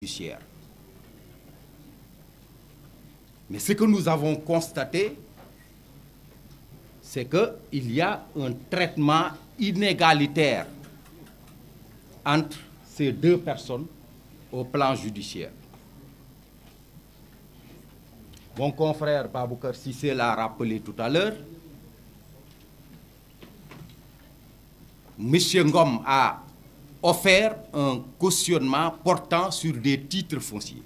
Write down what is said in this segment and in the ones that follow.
judiciaire. Mais ce que nous avons constaté, c'est qu'il y a un traitement inégalitaire entre ces deux personnes au plan judiciaire. Mon confrère Baboucar Cissé l'a rappelé tout à l'heure. M. Ngom a offert un cautionnement portant sur des titres fonciers.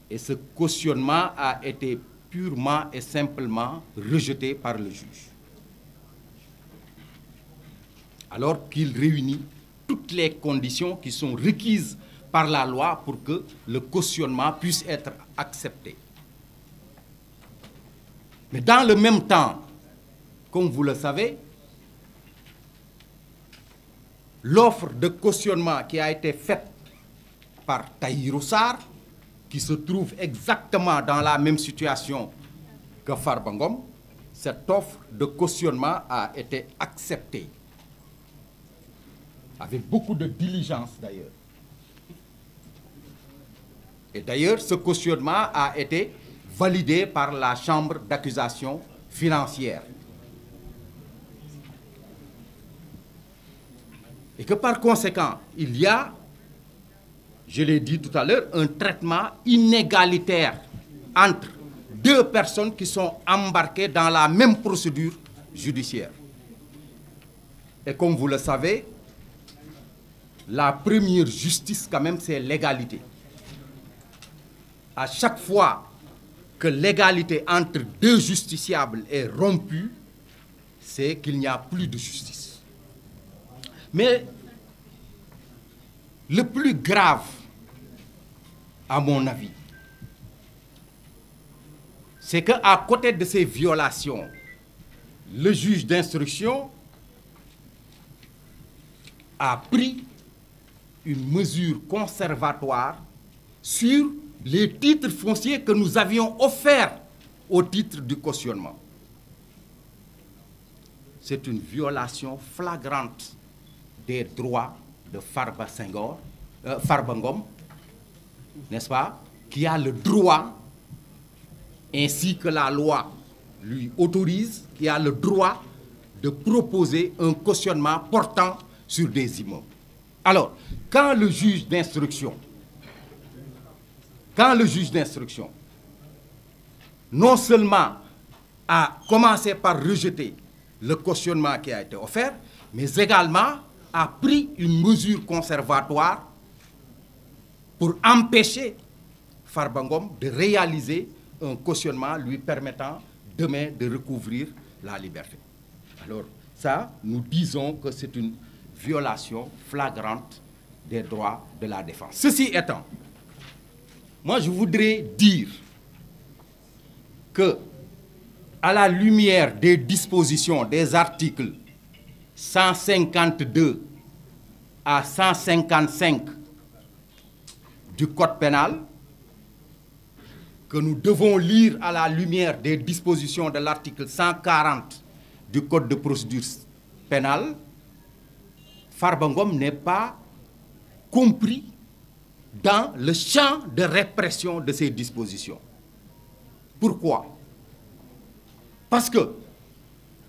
Et ce cautionnement a été purement et simplement rejeté par le juge. Alors qu'il réunit toutes les conditions qui sont requises par la loi pour que le cautionnement puisse être accepté. Mais dans le même temps, comme vous le savez, l'offre de cautionnement qui a été faite par Tahirou Sarr, qui se trouve exactement dans la même situation que Farba Ngom, cette offre de cautionnement a été acceptée. Avec beaucoup de diligence d'ailleurs. Et d'ailleurs, ce cautionnement a été validé par la Chambre d'accusation financière. Et que par conséquent, il y a, je l'ai dit tout à l'heure, un traitement inégalitaire entre deux personnes qui sont embarquées dans la même procédure judiciaire. Et comme vous le savez, la première justice, quand même, c'est l'égalité. À chaque fois que l'égalité entre deux justiciables est rompue, c'est qu'il n'y a plus de justice. Mais le plus grave, à mon avis, c'est qu'à côté de ces violations, le juge d'instruction a pris une mesure conservatoire sur les titres fonciers que nous avions offerts au titre du cautionnement. C'est une violation flagrante des droits de Farba Ngom, n'est-ce pas, qui a le droit, ainsi que la loi lui autorise, qui a le droit de proposer un cautionnement portant sur des immeubles. Alors, quand le juge d'instruction, non seulement a commencé par rejeter le cautionnement qui a été offert, mais également a pris une mesure conservatoire pour empêcher Farba Ngom de réaliser un cautionnement lui permettant demain de recouvrir la liberté. Alors ça, nous disons que c'est une violation flagrante des droits de la défense. Ceci étant, moi je voudrais dire que, à la lumière des dispositions des articles 152 à 155 du Code pénal, que nous devons lire à la lumière des dispositions de l'article 140 du Code de procédure pénale, Farba Ngom n'est pas compris dans le champ de répression de ces dispositions. Pourquoi? Parce que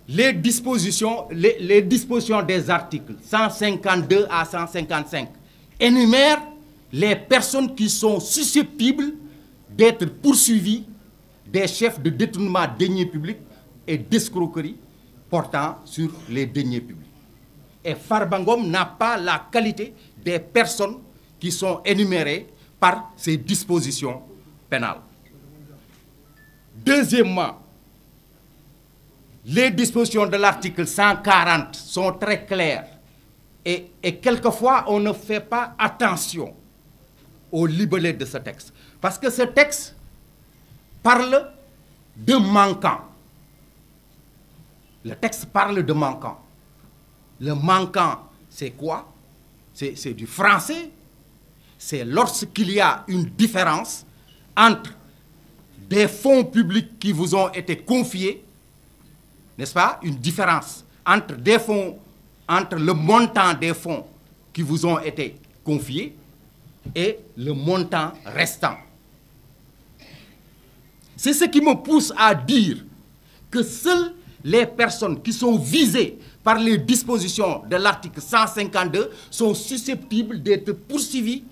les dispositions des articles 152 à 155 énumèrent les personnes qui sont susceptibles d'être poursuivies des chefs de détournement de deniers publics et d'escroquerie portant sur les deniers publics. Et Farba Ngom n'a pas la qualité des personnes qui sont énumérées par ces dispositions pénales. Deuxièmement, les dispositions de l'article 140 sont très claires et quelquefois on ne fait pas attention au libellé de ce texte. Parce que ce texte parle de manquant. Le texte parle de manquant. Le manquant, c'est quoi? C'est du français. C'est lorsqu'il y a une différence entre des fonds publics qui vous ont été confiés, n'est-ce pas? Une différence entre des fonds, entre le montant des fonds qui vous ont été confiés et le montant restant. C'est ce qui me pousse à dire que seules les personnes qui sont visées par les dispositions de l'article 152 sont susceptibles d'être poursuivies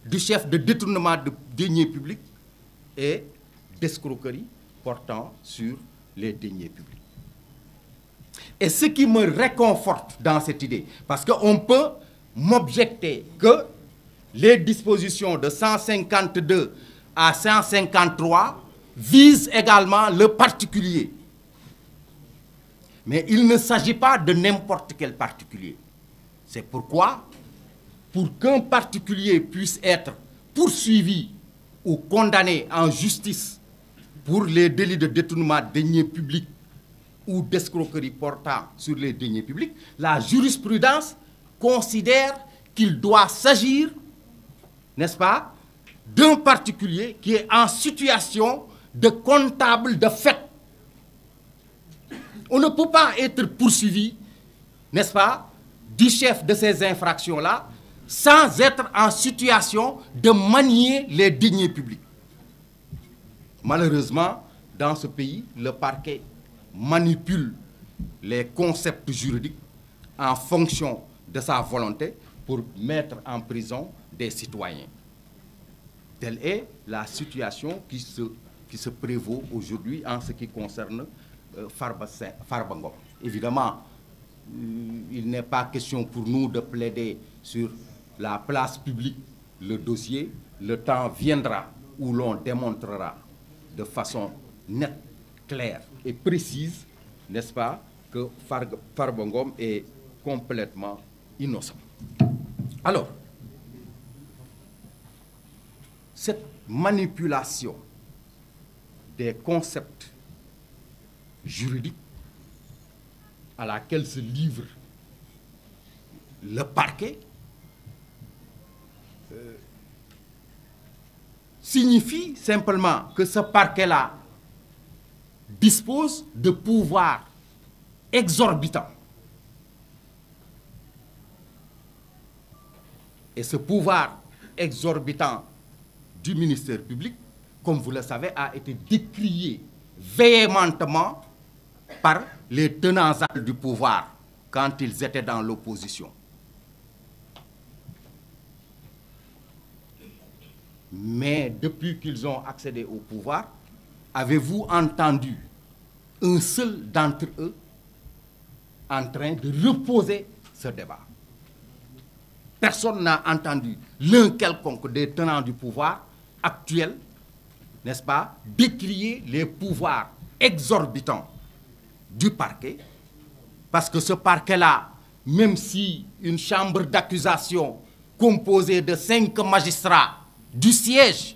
du chef de détournement de deniers publics et d'escroquerie portant sur les deniers publics. Et ce qui me réconforte dans cette idée, parce qu'on peut m'objecter que les dispositions de 152 à 153 visent également le particulier. Mais il ne s'agit pas de n'importe quel particulier. C'est pourquoi, pour qu'un particulier puisse être poursuivi ou condamné en justice pour les délits de détournement de deniers publics ou d'escroquerie portant sur les deniers publics, la jurisprudence considère qu'il doit s'agir, n'est-ce pas, d'un particulier qui est en situation de comptable de fait. On ne peut pas être poursuivi, n'est-ce pas, du chef de ces infractions-là sans être en situation de manier les deniers publics. Malheureusement, dans ce pays, le parquet manipule les concepts juridiques en fonction de sa volonté pour mettre en prison des citoyens. Telle est la situation qui se prévaut aujourd'hui en ce qui concerne Farba Ngom. Évidemment, il n'est pas question pour nous de plaider sur la place publique le dossier. Le temps viendra où l'on démontrera de façon nette, claire et précise, n'est-ce pas, que Farba Ngom est complètement innocent. Alors, cette manipulation des concepts juridiques à laquelle se livre le parquet signifie simplement que ce parquet-là dispose de pouvoirs exorbitants. Et ce pouvoir exorbitant du ministère public, comme vous le savez, a été décrié véhémentement par les tenants du pouvoir quand ils étaient dans l'opposition. Mais depuis qu'ils ont accédé au pouvoir, avez-vous entendu un seul d'entre eux en train de reposer ce débat? Personne n'a entendu l'un quelconque des tenants du pouvoir actuel, n'est-ce pas, décrier les pouvoirs exorbitants du parquet, parce que ce parquet-là, même si une chambre d'accusation composée de 5 magistrats du siège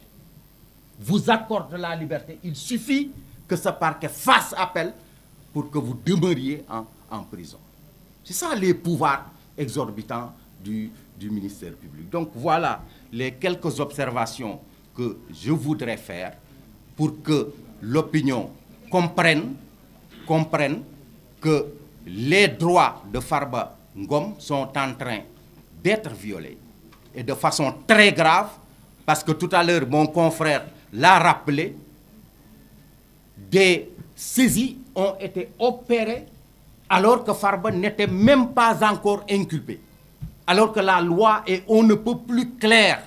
vous accorde la liberté, il suffit que ce parquet fasse appel pour que vous demeuriez en prison. C'est ça les pouvoirs exorbitants du ministère public. Donc voilà les quelques observations que je voudrais faire pour que l'opinion comprenne que les droits de Farba Ngom sont en train d'être violés et de façon très grave, parce que tout à l'heure mon confrère l'a rappelé, des saisies ont été opérées alors que Farba n'était même pas encore inculpé. Alors que la loi est on ne peut plus claire.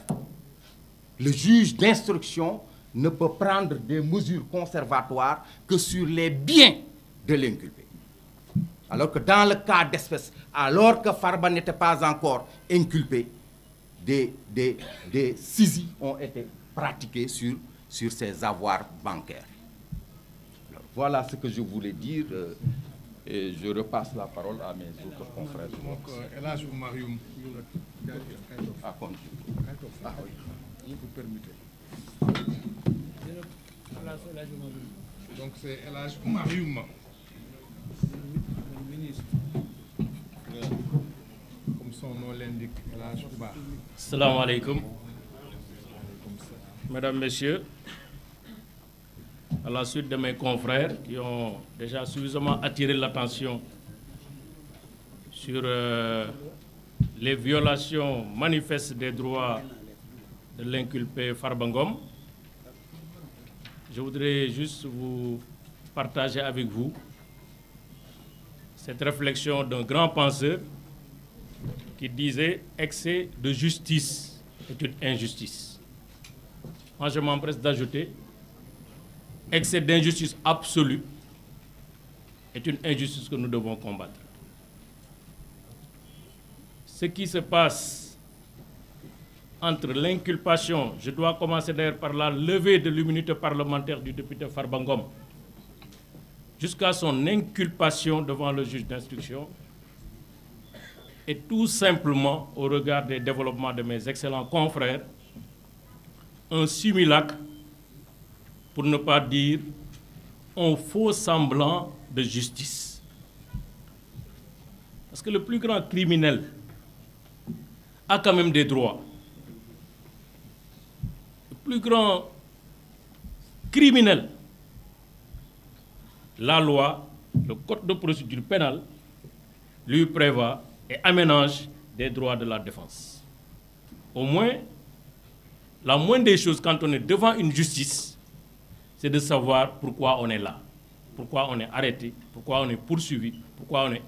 Le juge d'instruction ne peut prendre des mesures conservatoires que sur les biens de l'inculpé. Alors que dans le cas d'espèce, alors que Farba n'était pas encore inculpé, des saisies ont été pratiquées sur ses avoirs bancaires. Alors, voilà ce que je voulais dire. Et je repasse la parole à mes autres confrères. Donc, Elhadj Oumar Youm. Ah, oui, vous permettez. Donc, c'est Elhadj Oumar Youm. Comme son nom l'indique, Elhadj Oumar. Assalamu alaikum. Mesdames, Messieurs, à la suite de mes confrères qui ont déjà suffisamment attiré l'attention sur les violations manifestes des droits de l'inculpé Farba Ngom. Je voudrais juste vous partager avec vous cette réflexion d'un grand penseur qui disait « excès de justice est une injustice ». Moi, je m'empresse d'ajouter « excès d'injustice absolue est une injustice que nous devons combattre ». Ce qui se passe entre l'inculpation, je dois commencer d'ailleurs par la levée de l'immunité parlementaire du député Farba Ngom, jusqu'à son inculpation devant le juge d'instruction, et tout simplement, au regard des développements de mes excellents confrères, un simulacre, pour ne pas dire un faux semblant de justice. Parce que le plus grand criminel a quand même des droits. Le plus grand criminel, la loi, le code de procédure pénale, lui prévoit et aménage des droits de la défense. Au moins, la moindre des choses quand on est devant une justice, c'est de savoir pourquoi on est là, pourquoi on est arrêté, pourquoi on est poursuivi, pourquoi on est